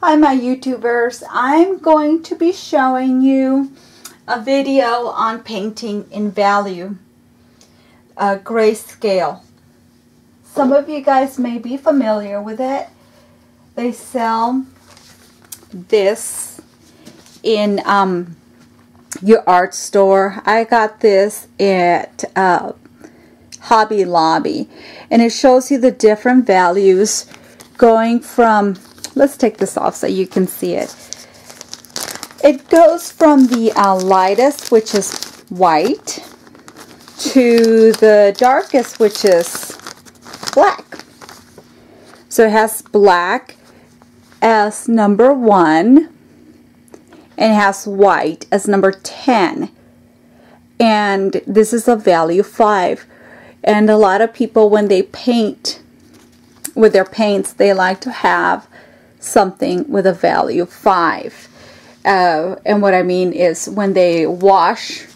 Hi my YouTubers, I'm going to be showing you a video on painting in value, grayscale. Some of you guys may be familiar with it. They sell this in your art store. I got this at Hobby Lobby, and it shows you the different values going from, let's take this off so you can see it. It goes from the lightest, which is white, to the darkest, which is black. So it has black as number 1, and it has white as number 10. And this is a value 5. And a lot of people, when they paint with their paints, they like to have something with a value 5. And what I mean is when they wash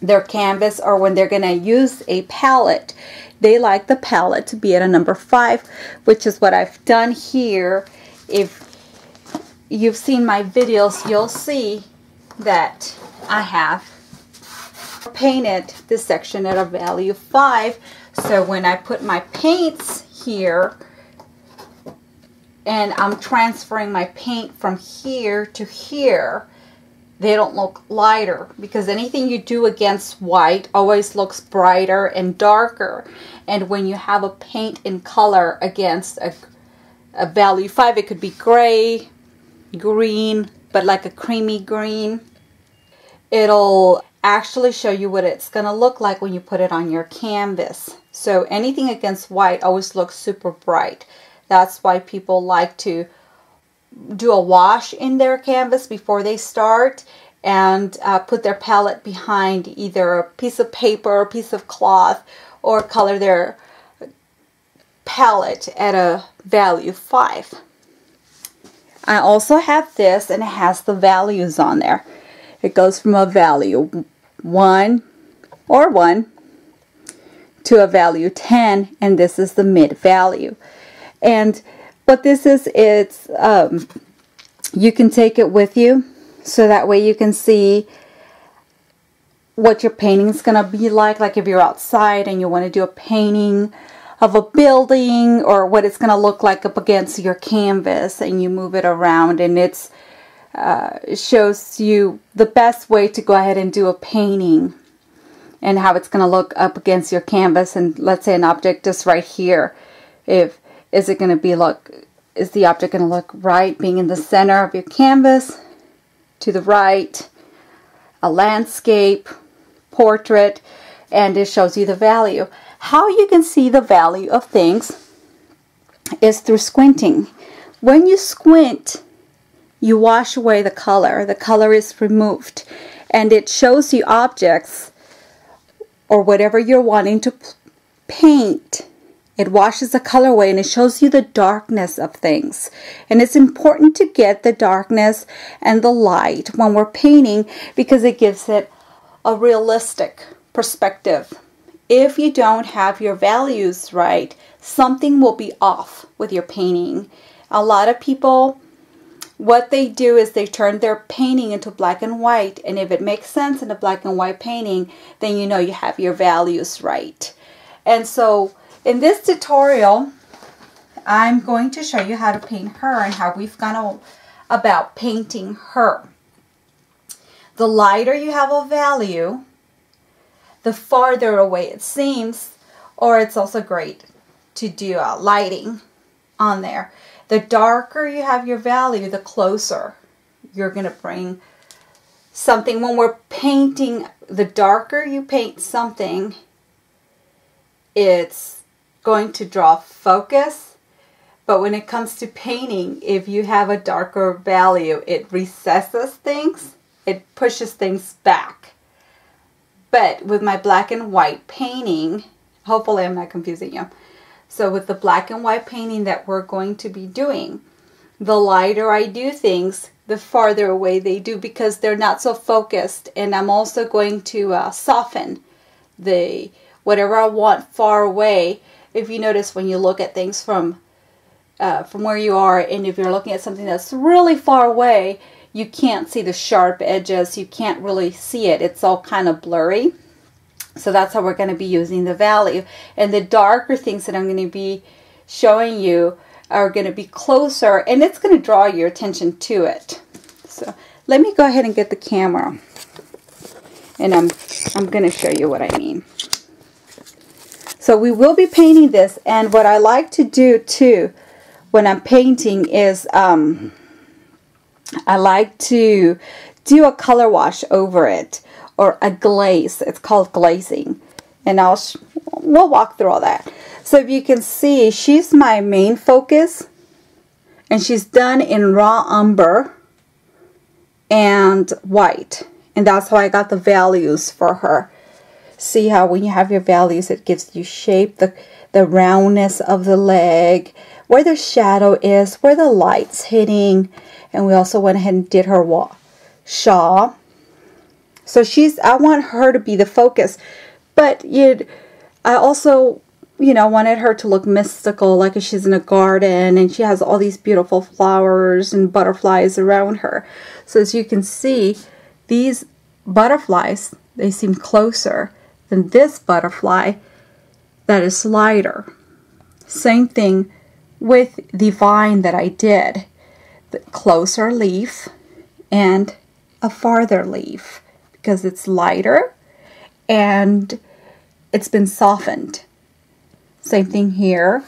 their canvas or when they're going to use a palette, they like the palette to be at a number 5, which is what I've done here. If you've seen my videos, you'll see that I have painted this section at a value 5. So when I put my paints here and I'm transferring my paint from here to here, they don't look lighter, because anything you do against white always looks brighter and darker. And when you have a paint in color against a value 5, it could be gray, green, but like a creamy green, it'll actually show you what it's going to look like when you put it on your canvas. So anything against white always looks super bright. That's why people like to do a wash in their canvas before they start and put their palette behind either a piece of paper, a piece of cloth, or color their palette at a value 5. I also have this, and it has the values on there. It goes from a value 1 to a value 10, and this is the mid value. And what this is, it's you can take it with you, so that way you can see what your painting is going to be like. Like if you're outside and you want to do a painting of a building, or what it's going to look like up against your canvas, and you move it around, and it shows you the best way to go ahead and do a painting and how it's going to look up against your canvas. And let's say an object is right here. Is it going to be is the object going to look right, being in the center of your canvas, to the right, a landscape, portrait, and it shows you the value. How you can see the value of things is through squinting. When you squint, you wash away the color. The color is removed, and it shows you objects or whatever you're wanting to paint. It washes the color away, and it shows you the darkness of things. And it's important to get the darkness and the light when we're painting, because it gives it a realistic perspective. If you don't have your values right, something will be off with your painting. A lot of people, what they do is they turn their painting into black and white, and if it makes sense in a black and white painting, then you know you have your values right. And so in this tutorial, I'm going to show you how to paint her and how we've gone about painting her. The lighter you have a value, the farther away it seems, or it's also great to do lighting on there. The darker you have your value, the closer you're going to bring something. When we're painting, the darker you paint something, it's going to draw focus. But when it comes to painting, if you have a darker value, it recesses things, it pushes things back. But with my black and white painting, hopefully I'm not confusing you. So with the black and white painting that we're going to be doing, the lighter I do things, the farther away they do, because they're not so focused. And I'm also going to soften whatever I want far away. If you notice, when you look at things from from where you are, and if you're looking at something that's really far away, you can't see the sharp edges. You can't really see it. It's all kind of blurry. So that's how we're going to be using the value. And the darker things that I'm going to be showing you are going to be closer, and it's going to draw your attention to it. So let me go ahead and get the camera, and I'm going to show you what I mean. So we will be painting this, and what I like to do too when I'm painting is I like to do a color wash over it, or a glaze. It's called glazing, and we'll walk through all that. So if you can see, she's my main focus, and she's done in raw umber and white, and that's how I got the values for her. See how when you have your values, it gives you shape, the roundness of the leg, where the shadow is, where the light's hitting. And we also went ahead and did her shawl. So I want her to be the focus, but I also, wanted her to look mystical, like if she's in a garden and she has all these beautiful flowers and butterflies around her. So as you can see, these butterflies, they seem closer than this butterfly that is lighter. Same thing with the vine that I did. The closer leaf and a farther leaf, because it's lighter and it's been softened. Same thing here.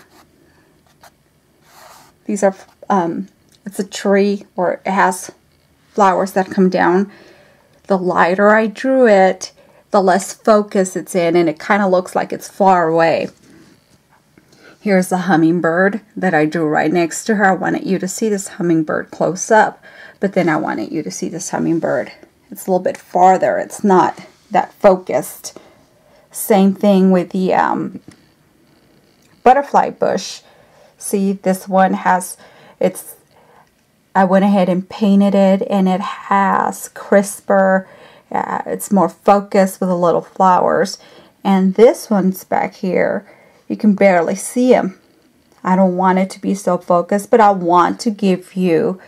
These are it's a tree, or it has flowers that come down. The lighter I drew it, the less focus it's in, and it kind of looks like it's far away. Here's the hummingbird that I drew right next to her. I wanted you to see this hummingbird close up, but then I wanted you to see this hummingbird. It's a little bit farther. It's not that focused. Same thing with the butterfly bush. See, this one has, I went ahead and painted it, and it has crisper, it's more focused with the little flowers. And this one's back here, you can barely see them. I don't want it to be so focused, but I want to give you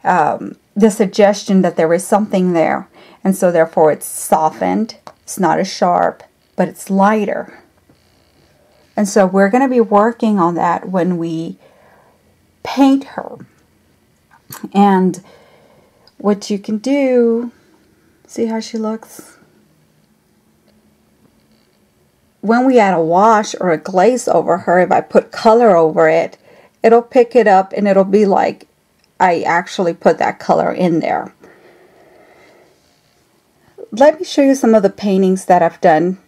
the suggestion that there is something there. And so therefore it's softened. It's not as sharp, but it's lighter. And so we're going to be working on that when we paint her. And what you can do, see how she looks? When we add a wash or a glaze over her, if I put color over it, it'll pick it up, and it'll be like I actually put that color in there. Let me show you some of the paintings that I've done.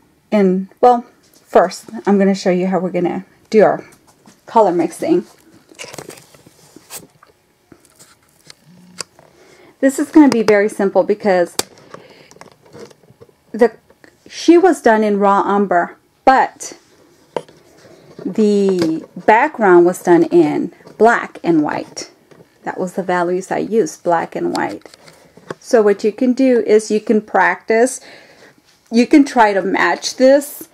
Well, first, I'm going to show you how we're going to do our color mixing. This is going to be very simple because she was done in raw umber, but the background was done in black and white. That was the values I used, black and white. So what you can do is you can practice. You can try to match this.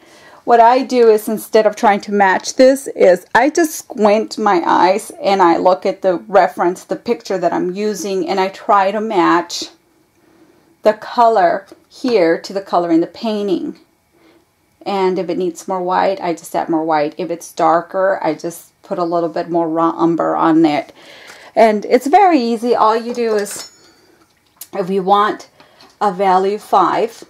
What I do is, instead of trying to match this, is I just squint my eyes and I look at the reference, the picture that I'm using, and I try to match the color here to the color in the painting. And if it needs more white, I just add more white. If it's darker, I just put a little bit more raw umber on it. And it's very easy. All you do is, if you want a value 5,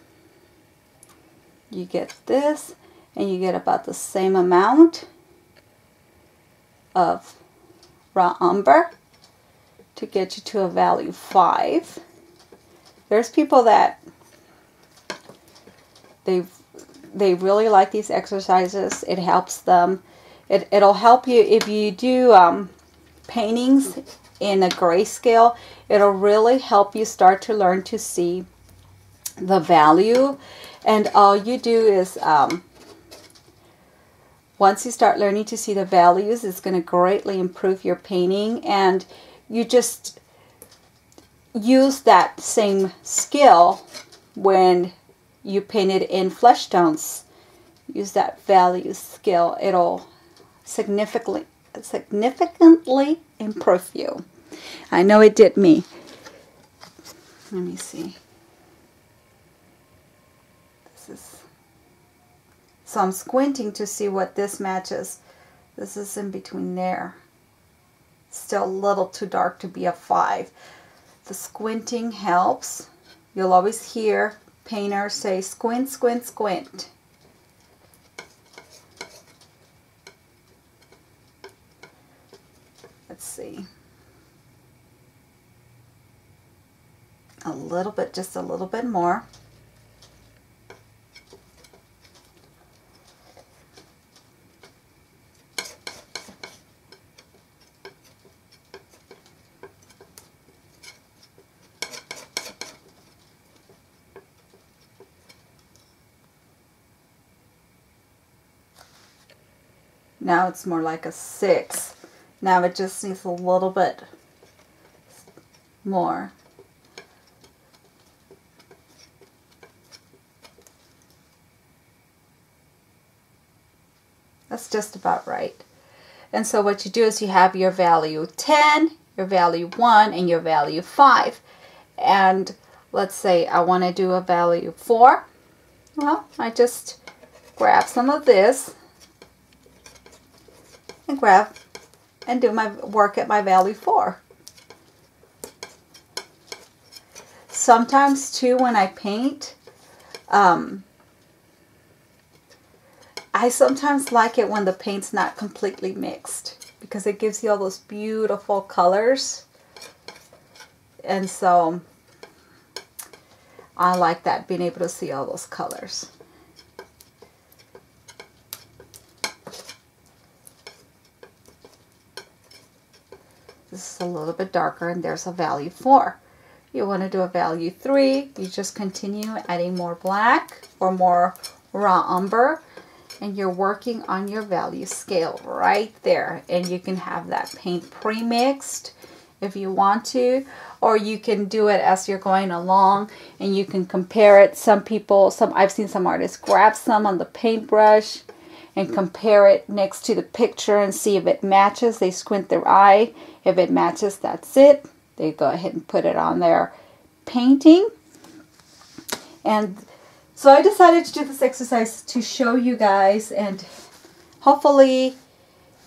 you get this, and you get about the same amount of raw umber to get you to a value 5. There's people that they really like these exercises. It helps them. It'll help you if you do paintings in a grayscale. It'll really help you start to learn to see the value. And all you do is, once you start learning to see the values, it's going to greatly improve your painting. And you just use that same skill when you paint it in flesh tones. Use that value skill. It'll significantly significantly improve you. I know it did me. Let me see. So I'm squinting to see what this matches. This is in between there. Still a little too dark to be a 5. The squinting helps. You'll always hear painters say squint, squint, squint. Let's see. A little bit, just a little bit more. Now it's more like a 6. Now it just needs a little bit more. That's just about right. And so what you do is you have your value 10, your value 1, and your value 5. And let's say I want to do a value 4. Well, I just grab some of this and grab and do my work at my value 4. Sometimes too when I paint, I sometimes like it when the paint's not completely mixed because it gives you all those beautiful colors. And so I like that, being able to see all those colors. This is a little bit darker and there's a value 4. You want to do a value 3, you just continue adding more black or more raw umber, and you're working on your value scale right there. And you can have that paint pre-mixed if you want to, or you can do it as you're going along and you can compare it. I've seen some artists grab some on the paintbrush and compare it next to the picture and see if it matches. They squint their eye. If it matches, that's it. They go ahead and put it on their painting. And so I decided to do this exercise to show you guys, and hopefully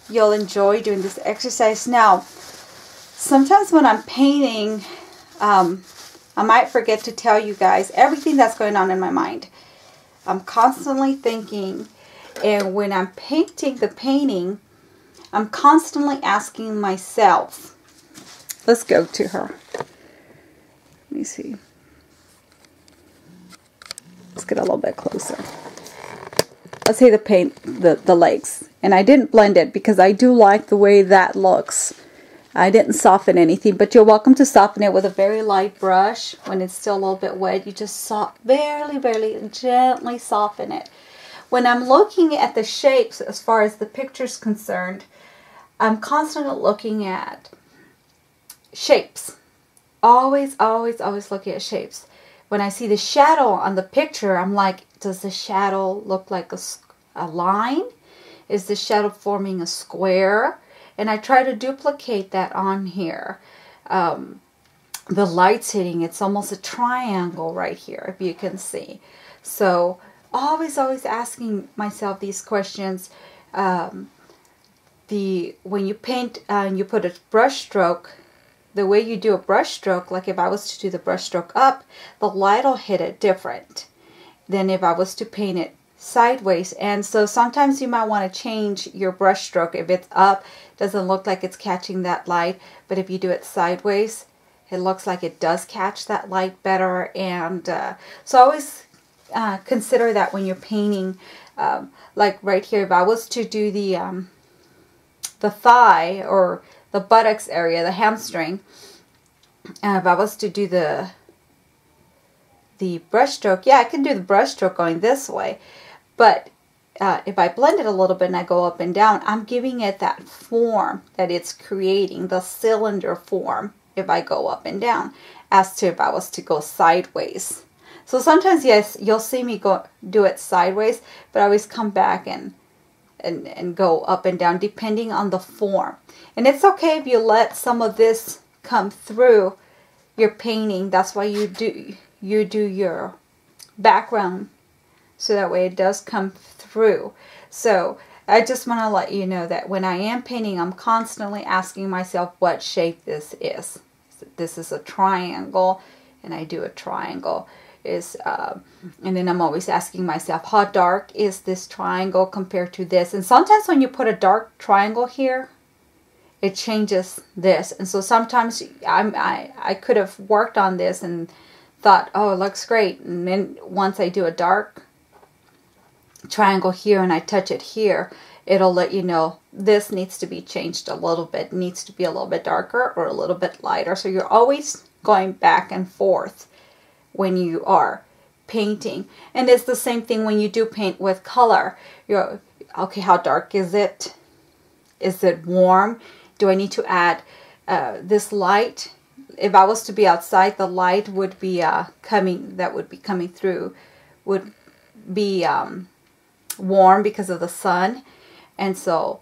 you'll enjoy doing this exercise. Now, sometimes when I'm painting, I might forget to tell you guys everything that's going on in my mind. I'm constantly thinking, and when I'm painting the painting, I'm constantly asking myself, let's go to her. Let me see. Let's get a little bit closer. Let's say the legs. And I didn't blend it because I do like the way that looks. I didn't soften anything, but you're welcome to soften it with a very light brush. When it's still a little bit wet, you just very, very gently soften it. When I'm looking at the shapes, as far as the picture's concerned, I'm constantly looking at shapes. Always, always, always looking at shapes. When I see the shadow on the picture, I'm like, does the shadow look like a line? Is the shadow forming a square? And I try to duplicate that on here. The light's hitting, it's almost a triangle right here, if you can see. So always, always asking myself these questions. When you paint and you put a brush stroke, the way you do a brush stroke, like if I was to do the brush stroke up, the light will hit it different than if I was to paint it sideways. And so sometimes you might want to change your brush stroke. If it's up, it doesn't look like it's catching that light, but if you do it sideways, it looks like it does catch that light better. And so always consider that when you're painting. Like right here, if I was to do the thigh or the buttocks area, the hamstring, if I was to do the brush stroke, yeah, I can do the brush stroke going this way, but if I blend it a little bit and I go up and down, I'm giving it that form that it's creating, the cylinder form, if I go up and down, as to if I was to go sideways. So sometimes, yes, you'll see me do it sideways, but I always come back and and go up and down depending on the form. And it's okay if you let some of this come through your painting. That's why you do your background, so that way it does come through. So I just want to let you know that when I am painting, I'm constantly asking myself what shape this is. This is a triangle, and I do a triangle. And then I'm always asking myself, how dark is this triangle compared to this? And sometimes when you put a dark triangle here, it changes this. And so sometimes I could have worked on this and thought, oh, it looks great. And then once I do a dark triangle here and I touch it here, it'll let you know this needs to be changed a little bit. It needs to be a little bit darker or a little bit lighter. So you're always going back and forth when you are painting. And it's the same thing when you do paint with color. You're, okay, how dark is it? Is it warm? Do I need to add this light? If I was to be outside, the light would be coming through would be warm because of the sun. And so,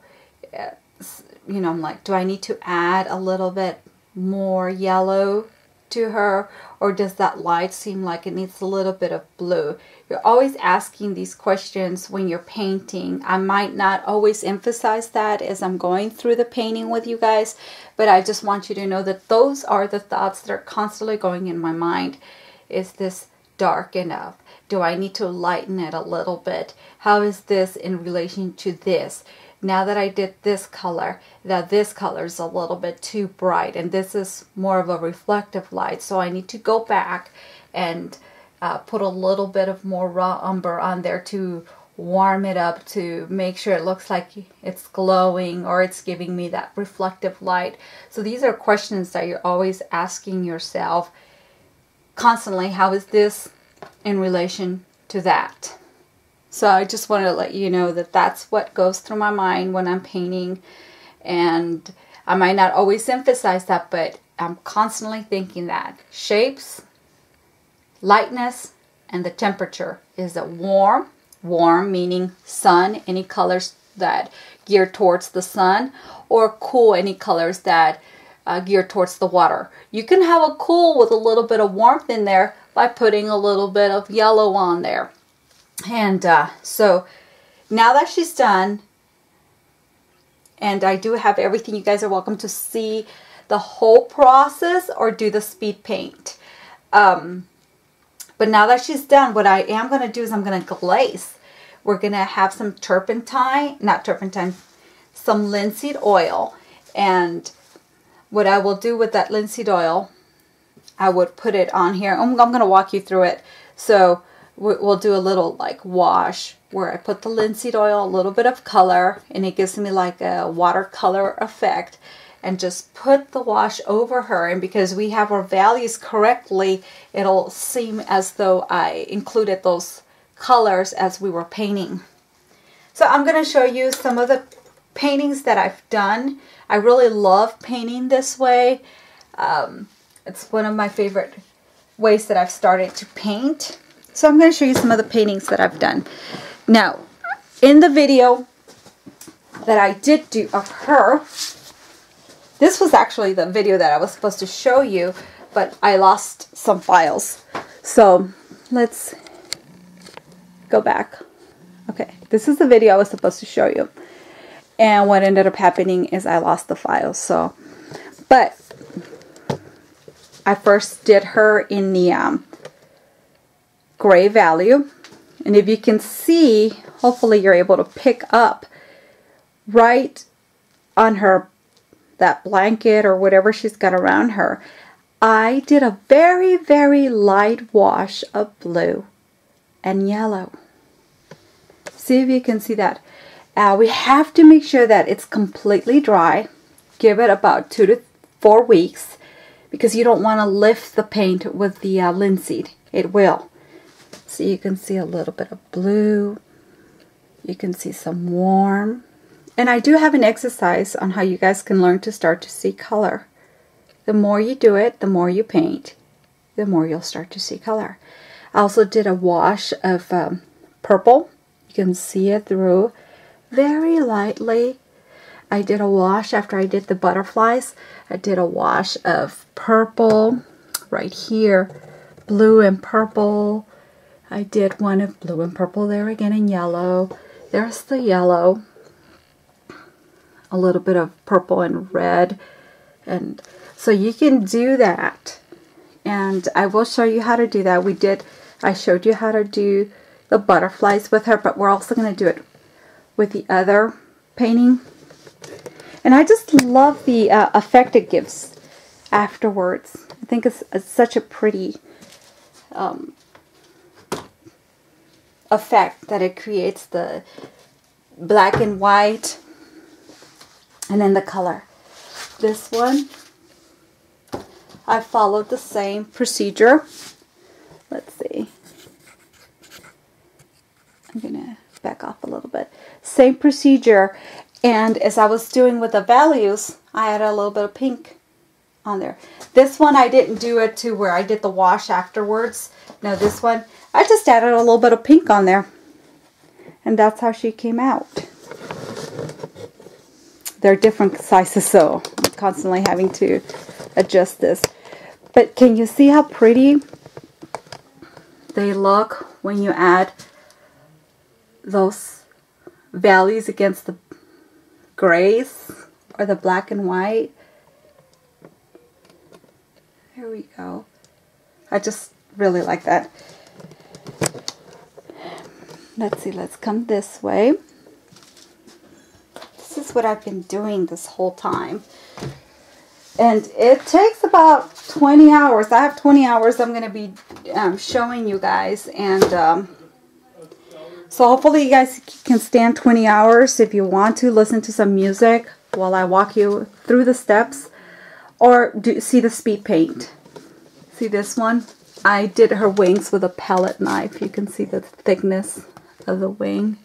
you know, I'm like, do I need to add a little bit more yellow to her, or does that light seem like it needs a little bit of blue? You're always asking these questions when you're painting. I might not always emphasize that as I'm going through the painting with you guys, but I just want you to know that those are the thoughts that are constantly going in my mind. Is this dark enough? Do I need to lighten it a little bit? How is this in relation to this? Now that I did this color, that this color is a little bit too bright, and this is more of a reflective light, so I need to go back and put a little bit of more raw umber on there to warm it up, to make sure it looks like it's glowing or it's giving me that reflective light. So these are questions that you're always asking yourself constantly. How is this in relation to that? So I just wanted to let you know that that's what goes through my mind when I'm painting. And I might not always emphasize that, but I'm constantly thinking that shapes, lightness, and the temperature. Is it warm? Warm meaning sun, any colors that gear towards the sun, or cool, any colors that gear towards the water. You can have a cool with a little bit of warmth in there by putting a little bit of yellow on there. And so now that she's done, and I do have everything, you guys are welcome to see the whole process or do the speed paint. But now that she's done, what I am going to do is I'm going to glaze. We're going to have some some linseed oil. And what I will do with that linseed oil, I would put it on here. I'm going to walk you through it. So we'll do a little like wash where I put the linseed oil, a little bit of color, and it gives me like a watercolor effect, and just put the wash over her. And because we have our values correctly, it'll seem as though I included those colors as we were painting. So I'm going to show you some of the paintings that I've done. I really love painting this way. It's one of my favorite ways that I've started to paint. So I'm going to show you some of the paintings that I've done. Now, in the video that I did do of her, this was actually the video that I was supposed to show you, but I lost some files. So let's go back. Okay, this is the video I was supposed to show you. And what ended up happening is I lost the files. So, but I first did her in the gray value. And if you can see, hopefully you're able to pick up right on her, that blanket or whatever she's got around her. I did a very, very light wash of blue and yellow. See if you can see that. We have to make sure that it's completely dry. Give it about 2 to 4 weeks because you don't want to lift the paint with the linseed. It will. So you can see a little bit of blue. You can see some warm. And I do have an exercise on how you guys can learn to start to see color. The more you do it, the more you paint, the more you'll start to see color. I also did a wash of purple. You can see it through very lightly. I did a wash after I did the butterflies. I did a wash of purple right here, blue and purple. I did one of blue and purple there again in yellow. There's the yellow. A little bit of purple and red. And so you can do that. And I will show you how to do that. I showed you how to do the butterflies with her, but we're also going to do it with the other painting. And I just love the effect it gives afterwards. I think it's such a pretty effect that it creates, the black and white and then the color. This one, I followed the same procedure. Let's see. I'm going to back off a little bit. Same procedure. And as I was doing with the values, I added a little bit of pink on there. This one, I didn't do it to where I did the wash afterwards. No, this one, I just added a little bit of pink on there. And that's how she came out. They're different sizes, so I'm constantly having to adjust this. But can you see how pretty they look when you add those values against the grays or the black and white? Here we go. I just really like that. Let's see, let's come this way. This is what I've been doing this whole time. And it takes about 20 hours. I have 20 hours I'm going to be showing you guys. And so hopefully you guys can stand 20 hours if you want to listen to some music while I walk you through the steps. Or see the speed paint. See this one? I did her wings with a palette knife. You can see the thickness of the wing.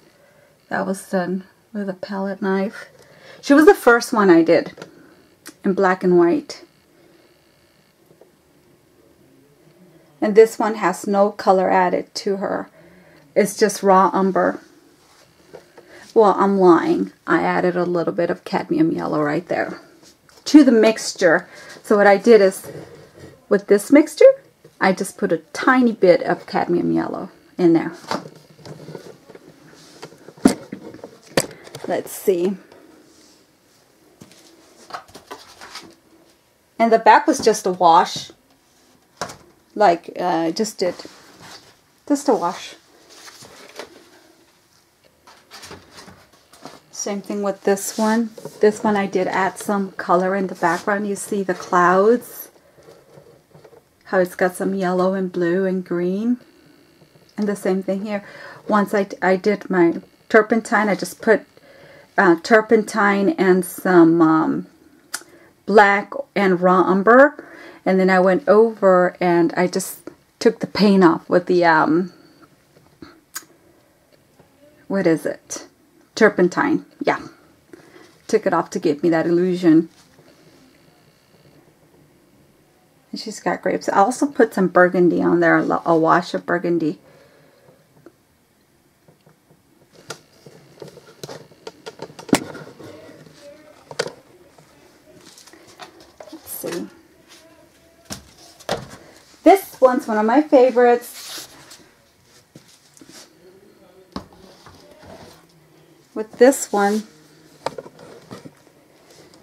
That was done with a palette knife. She was the first one I did in black and white. And this one has no color added to her. It's just raw umber. Well, I'm lying. I added a little bit of cadmium yellow right there to the mixture. So what I did is, with this mixture, I just put a tiny bit of cadmium yellow in there. Let's see. And the back was just a wash. Like, just a wash. Same thing with this one. This one I did add some color in the background. You see the clouds. How it's got some yellow and blue and green. And the same thing here. Once I did my turpentine, I just put turpentine and some black and raw umber. And then I went over and I just took the paint off with the, what is it? Turpentine. Yeah. Took it off to give me that illusion. And she's got grapes. I also put some burgundy on there, a wash of burgundy. Let's see. This one's one of my favorites. With this one,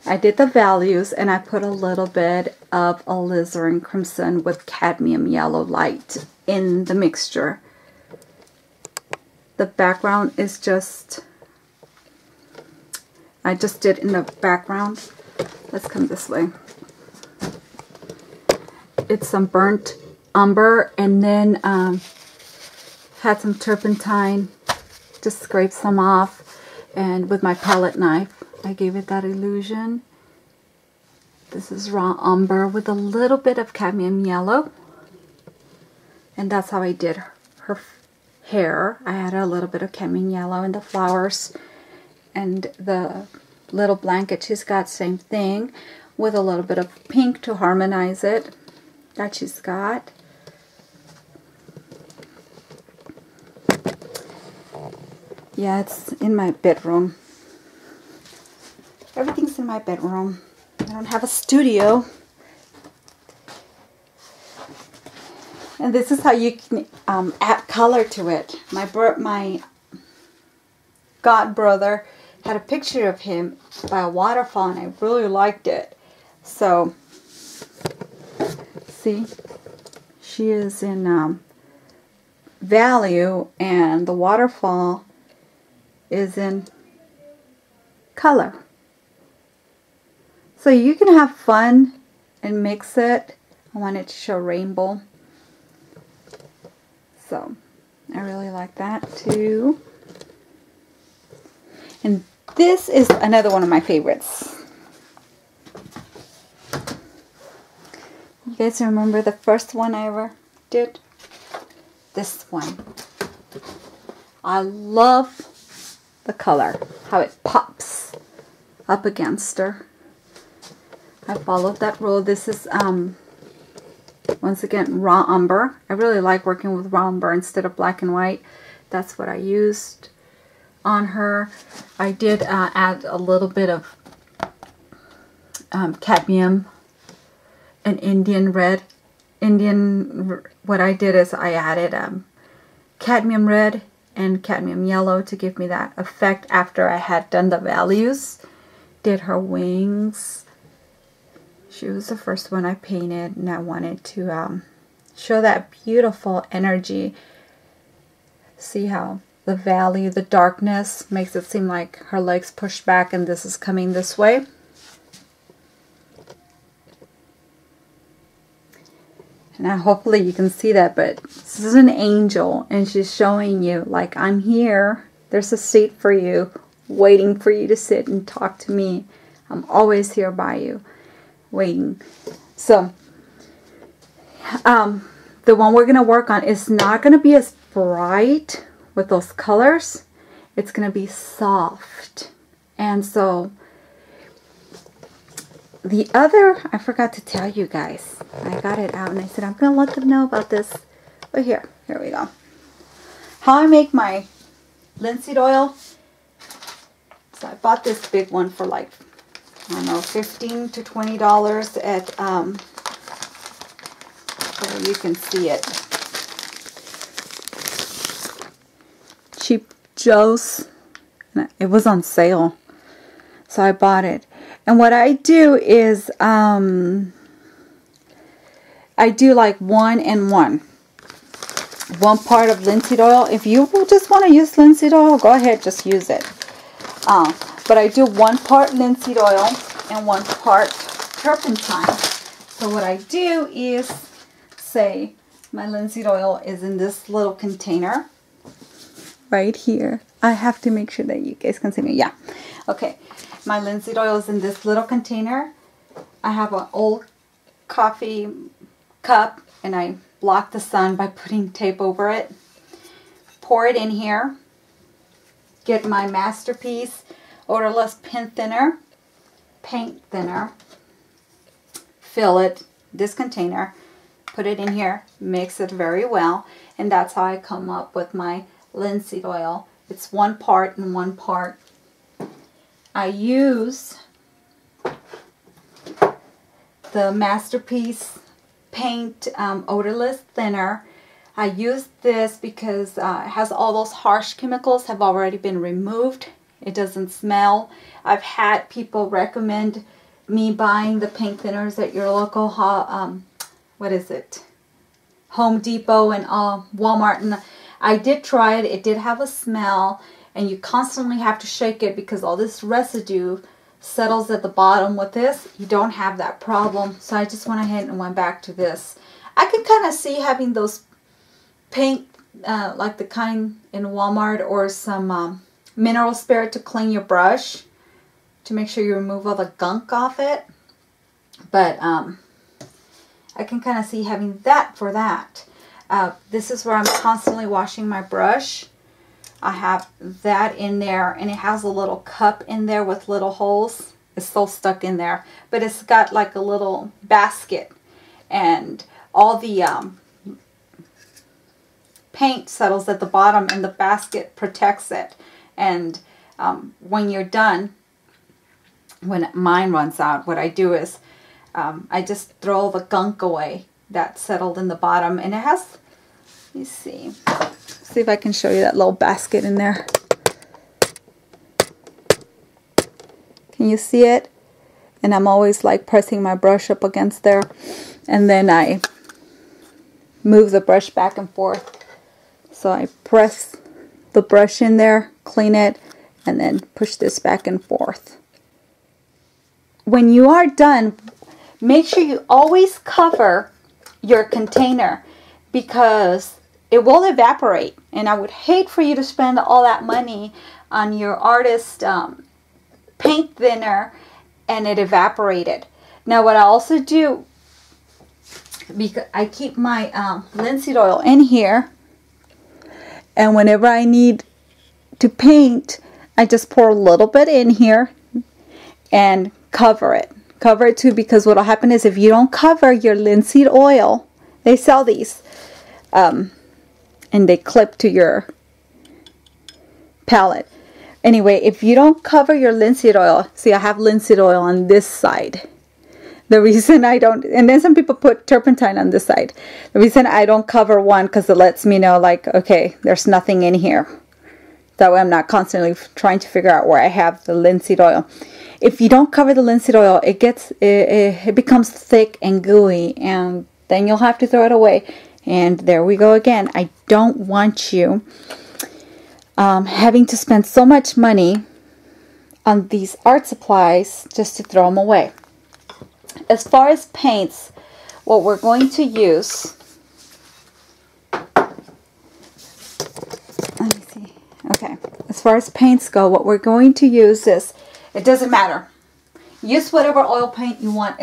I did the values and I put a little bit of alizarin crimson with cadmium yellow light in the mixture. The background is just, I just did in the background. Let's come this way. It's some burnt umber and then had some turpentine, just scraped some off, and with my palette knife I gave it that illusion. This is raw umber with a little bit of cadmium yellow, and that's how I did her hair. I added a little bit of cadmium yellow in the flowers, and the little blanket she's got, same thing, with a little bit of pink to harmonize it that she's got. Yeah, it's in my bedroom. Everything's in my bedroom. I don't have a studio. And this is how you can add color to it. My god brother had a picture of him by a waterfall, and I really liked it. So, see, she is in value, and the waterfall is in color. So you can have fun and mix it. I wanted to show rainbow. So I really like that too. And this is another one of my favorites. You guys remember the first one I ever did? This one. I love the color, how it pops up against her. I followed that rule. This is once again raw umber. I really like working with raw umber instead of black and white. That's what I used on her. I did add a little bit of cadmium and Indian red. What I did is I added cadmium red and cadmium yellow to give me that effect after I had done the values. Did her wings. She was the first one I painted, and I wanted to show that beautiful energy. See how the value, the darkness makes it seem like her legs push back and this is coming this way. And now hopefully you can see that, but this is an angel, and she's showing you, like, I'm here. There's a seat for you, waiting for you to sit and talk to me. I'm always here by you, waiting. So, the one we're going to work on is not going to be as bright with those colors. It's going to be soft. And so, the other, I forgot to tell you guys. I got it out and I said, I'm going to let them know about this. But here we go. How I make my linseed oil. So I bought this big one for like, I don't know, $15 to $20 at, so you can see it. Cheap Joe's. It was on sale. So I bought it. And what I do is, I do like 1 and 1. 1 part of linseed oil. If you just want to use linseed oil, go ahead, just use it. But I do 1 part linseed oil and 1 part turpentine. So what I do is, say, my linseed oil is in this little container right here. I have to make sure that you guys can see me. Yeah. Okay. My linseed oil is in this little container. I have an old coffee cup, and I block the sun by putting tape over it. Pour it in here. Get my Masterpiece odorless paint thinner. Fill it, this container. Put it in here. Mix it very well. And that's how I come up with my linseed oil. It's 1 part and 1 part. I use the Masterpiece paint odorless thinner. I use this because it has all those harsh chemicals have already been removed. It doesn't smell. I've had people recommend me buying the paint thinners at your local Home Depot and Walmart, and I did try it. It did have a smell, and you constantly have to shake it because all this residue settles at the bottom. With this, you don't have that problem. So I just went ahead and went back to this. I can kind of see having those paint, like the kind in Walmart, or some mineral spirit to clean your brush to make sure you remove all the gunk off it. But I can kind of see having that for that. This is where I'm constantly washing my brush. I have that in there, and it has a little cup in there with little holes. It's still stuck in there, but it's got like a little basket, and all the paint settles at the bottom, and the basket protects it. And when you're done, when mine runs out, what I do is I just throw all the gunk away that's settled in the bottom. And it has, let me see if I can show you that little basket in there. Can you see it? And I'm always like pressing my brush up against there, and then I move the brush back and forth. So I press the brush in there, clean it, and then push this back and forth. When you are done, make sure you always cover your container, because it will evaporate, and I would hate for you to spend all that money on your artist paint thinner and it evaporated. Now what I also do, because I keep my linseed oil in here, and whenever I need to paint, I just pour a little bit in here and cover it. Cover it too, because what will happen is if you don't cover your linseed oil, they sell these and they clip to your palette. Anyway, if you don't cover your linseed oil, see I have linseed oil on this side. The reason I don't, and then some people put turpentine on this side. The reason I don't cover one, because it lets me know like, okay, there's nothing in here. That way I'm not constantly trying to figure out where I have the linseed oil. If you don't cover the linseed oil, it becomes thick and gooey, and then you'll have to throw it away. And there we go again. I don't want you having to spend so much money on these art supplies just to throw them away. As far as paints, what we're going to use, let me see. Okay, as far as paints go, what we're going to use is, it doesn't matter. Use whatever oil paint you want.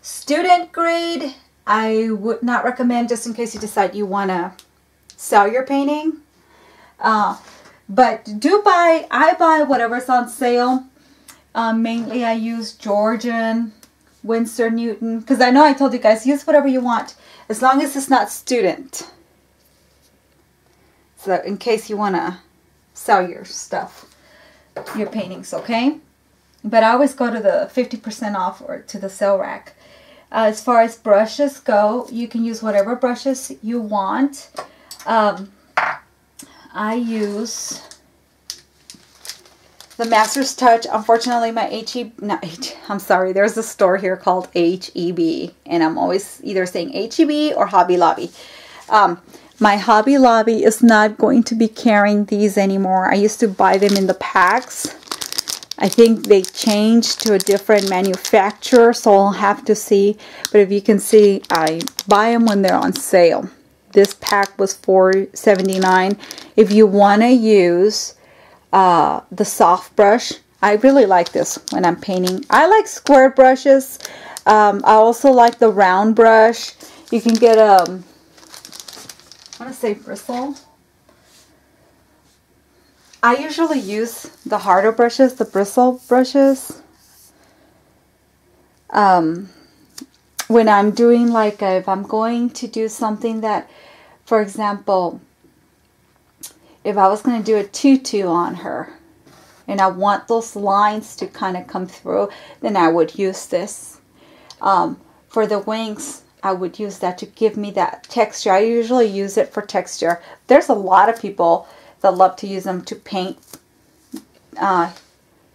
Student grade, I would not recommend, just in case you decide you want to sell your painting. But I buy whatever's on sale. Mainly I use Georgian, Winsor Newton, because I know I told you guys, use whatever you want as long as it's not student. So in case you want to sell your stuff, your paintings, okay? But I always go to the 50% off or to the sale rack. As far as brushes go, you can use whatever brushes you want. I use the Master's Touch. Unfortunately, my there's a store here called H-E-B, and I'm always either saying H-E-B or Hobby Lobby. My Hobby Lobby is not going to be carrying these anymore. I used to buy them in the packs. I think they changed to a different manufacturer, so I'll have to see. But if you can see, I buy them when they're on sale. This pack was $4.79. If you want to use the soft brush, I really like this when I'm painting. I like square brushes. I also like the round brush. You can get I want to say bristle. I usually use the harder brushes, the bristle brushes. When I'm doing like, if I'm going to do something that, for example, if I was going to do a tutu on her and I want those lines to kind of come through, then I would use this. For the wings, I would use that to give me that texture. I usually use it for texture. There's a lot of people that love to use them to paint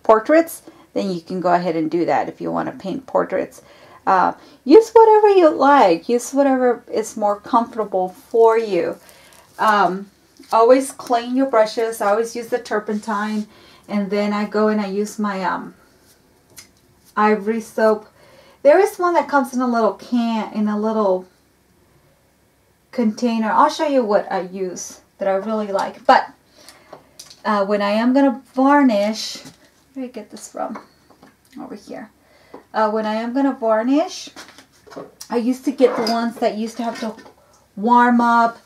portraits. Then you can go ahead and do that if you want to paint portraits. Use whatever you like. Use whatever is more comfortable for you. Always clean your brushes. I always use the turpentine, and then I go and I use my ivory soap. There is one that comes in a little can, in a little container. I'll show you what I use that I really like. But when I am going to varnish, where did I get this from? Over here. When I am going to varnish, I used to get the ones that used to have to warm up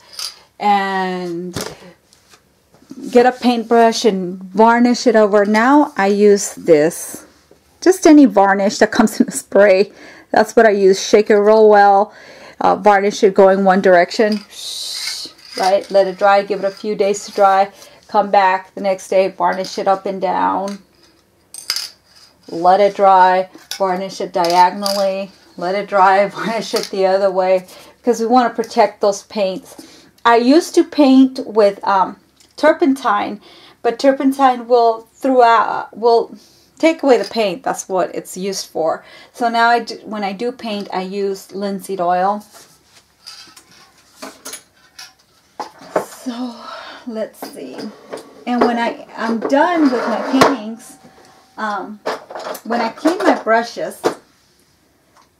and get a paintbrush and varnish it over. Now I use this. Just any varnish that comes in a spray. That's what I use. Shake it real well. Varnish it going one direction. Right? Let it dry. Give it a few days to dry. come back the next day, varnish it up and down, let it dry, varnish it diagonally, let it dry, varnish it the other way, because we want to protect those paints. I used to paint with turpentine, but turpentine will take away the paint. That's what it's used for. So now when I do paint, I use linseed oil. So let's see. And when I'm done with my paintings, when I clean my brushes,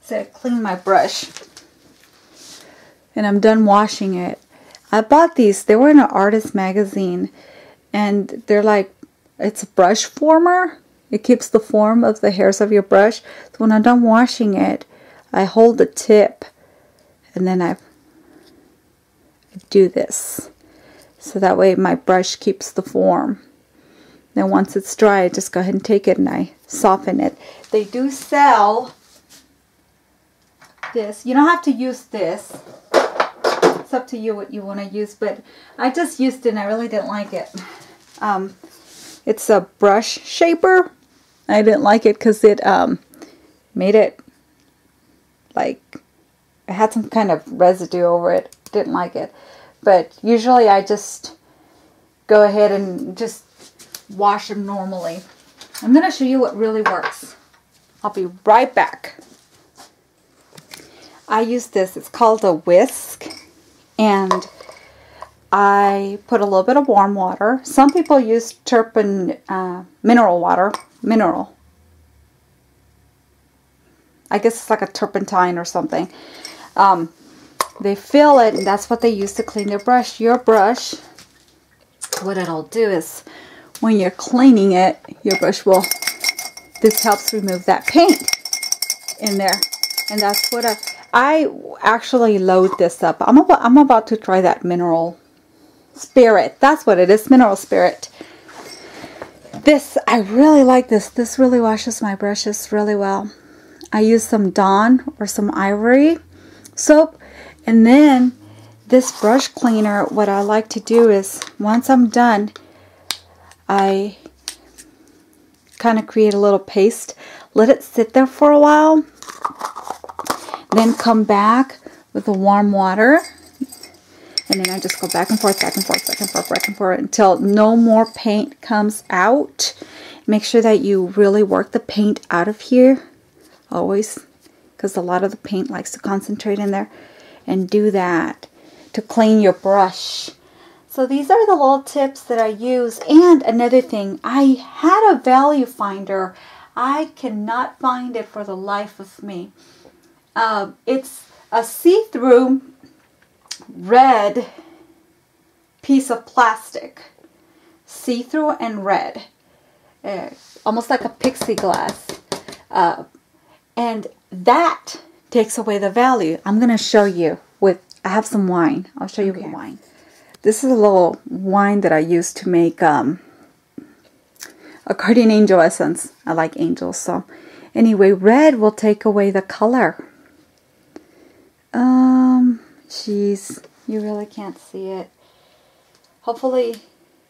so I clean my brush, and I'm done washing it, I bought these. They were in an artist magazine, and they're like, it's a brush former. It keeps the form of the hairs of your brush. So when I'm done washing it, I hold the tip, and then I do this. So that way my brush keeps the form. Then once it's dry, I just go ahead and take it and I soften it. They do sell this. You don't have to use this. It's up to you what you want to use, but I just used it and I really didn't like it. It's a brush shaper. I didn't like it because it made it like it had some kind of residue over it. Didn't like it. But usually I just go ahead and just wash them normally. I'm going to show you what really works. I'll be right back. I use this. It's called a whisk. And I put a little bit of warm water. Some people use mineral water. Mineral. I guess it's like a turpentine or something. They fill it, and that's what they use to clean their brush. Your brush, what it'll do is, when you're cleaning it, your brush will, this helps remove that paint in there. And that's what I actually load this up. I'm about to try that mineral spirit. That's what it is, mineral spirit. This, I really like this. This really washes my brushes really well. I use some Dawn or some Ivory soap. And then this brush cleaner, what I like to do is, once I'm done, I kind of create a little paste, let it sit there for a while, then come back with the warm water, and then I just go back and forth, back and forth, back and forth, back and forth until no more paint comes out. Make sure that you really work the paint out of here, always, because a lot of the paint likes to concentrate in there. And do that to clean your brush. So these are the little tips that I use. And another thing, I had a value finder. I cannot find it for the life of me. It's a see-through red piece of plastic. See-through and red. Almost like a pixie glass. And that takes away the value. I'm going to show you with, I have some wine. I'll show you with wine. This is a little wine that I use to make a guardian angel essence. I like angels. So anyway, red will take away the color. Jeez, you really can't see it. Hopefully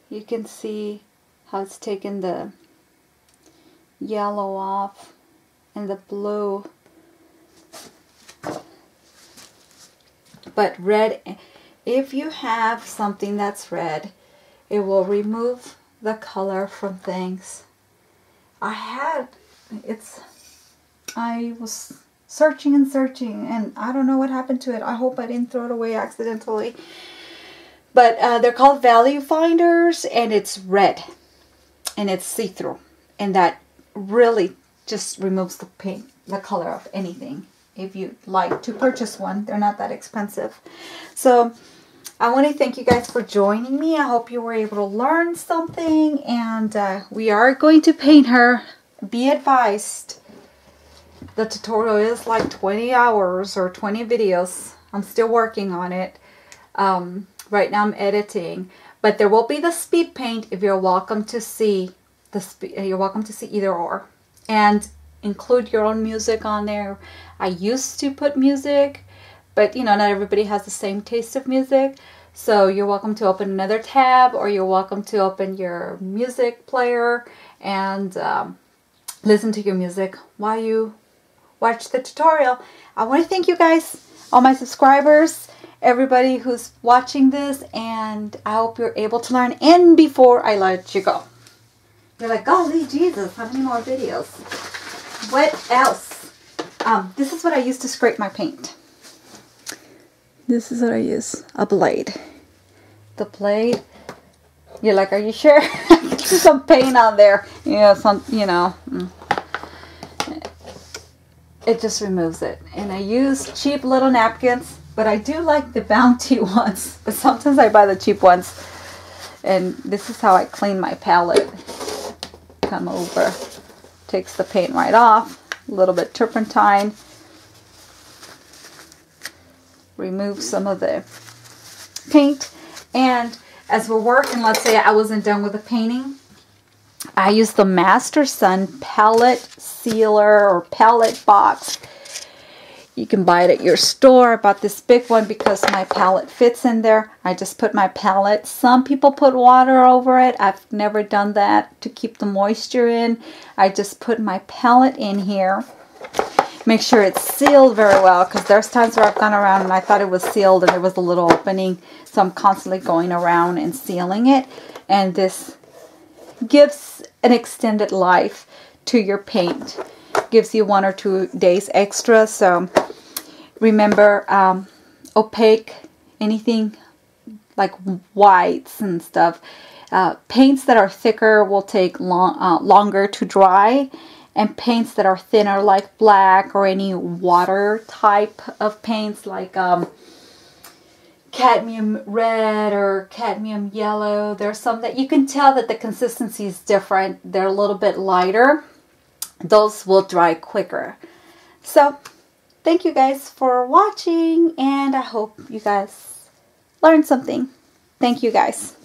you can see how it's taken the yellow off and the blue. But red, if you have something that's red, it will remove the color from things. I was searching and searching, and I don't know what happened to it. I hope I didn't throw it away accidentally. But they're called value finders, and it's red, and it's see-through, and that really just removes the paint, the color of anything. If you'd like to purchase one, they're not that expensive. So I want to thank you guys for joining me. I hope you were able to learn something, and we are going to paint her. Be advised, the tutorial is like 20 hours or 20 videos. I'm still working on it. Right now I'm editing, but there will be the speed paint if you're welcome to see you're welcome to see either or, and include your own music on there. I used to put music, but you know, not everybody has the same taste of music. So you're welcome to open another tab, or you're welcome to open your music player and listen to your music while you watch the tutorial. I want to thank you guys, all my subscribers, everybody who's watching this, and I hope you're able to learn. And before I let you go, you're like, golly Jesus, how many more videos? What else? This is what I use to scrape my paint. This is what I use, a blade. The blade, you're like, are you sure? There's some paint on there. Yeah, some, you know. It just removes it. And I use cheap little napkins, but I do like the Bounty ones. But sometimes I buy the cheap ones. And this is how I clean my palette. Come over, takes the paint right off. A little bit turpentine. Remove some of the paint. And as we're working, let's say I wasn't done with the painting, I use the Master Sun palette sealer or palette box. You can buy it at your store. I bought this big one because my palette fits in there. I just put my palette. Some people put water over it. I've never done that to keep the moisture in. I just put my palette in here. Make sure it's sealed very well, because there's times where I've gone around and I thought it was sealed and there was a little opening. So I'm constantly going around and sealing it. And this gives an extended life to your paint. Gives you 1 or 2 days extra. So remember, opaque, anything like whites and stuff. Paints that are thicker will take longer to dry. And paints that are thinner, like black or any water type of paints, like cadmium red or cadmium yellow. There's some that you can tell that the consistency is different. They're a little bit lighter. Those will dry quicker. So, thank you guys for watching, and I hope you guys learned something. Thank you guys.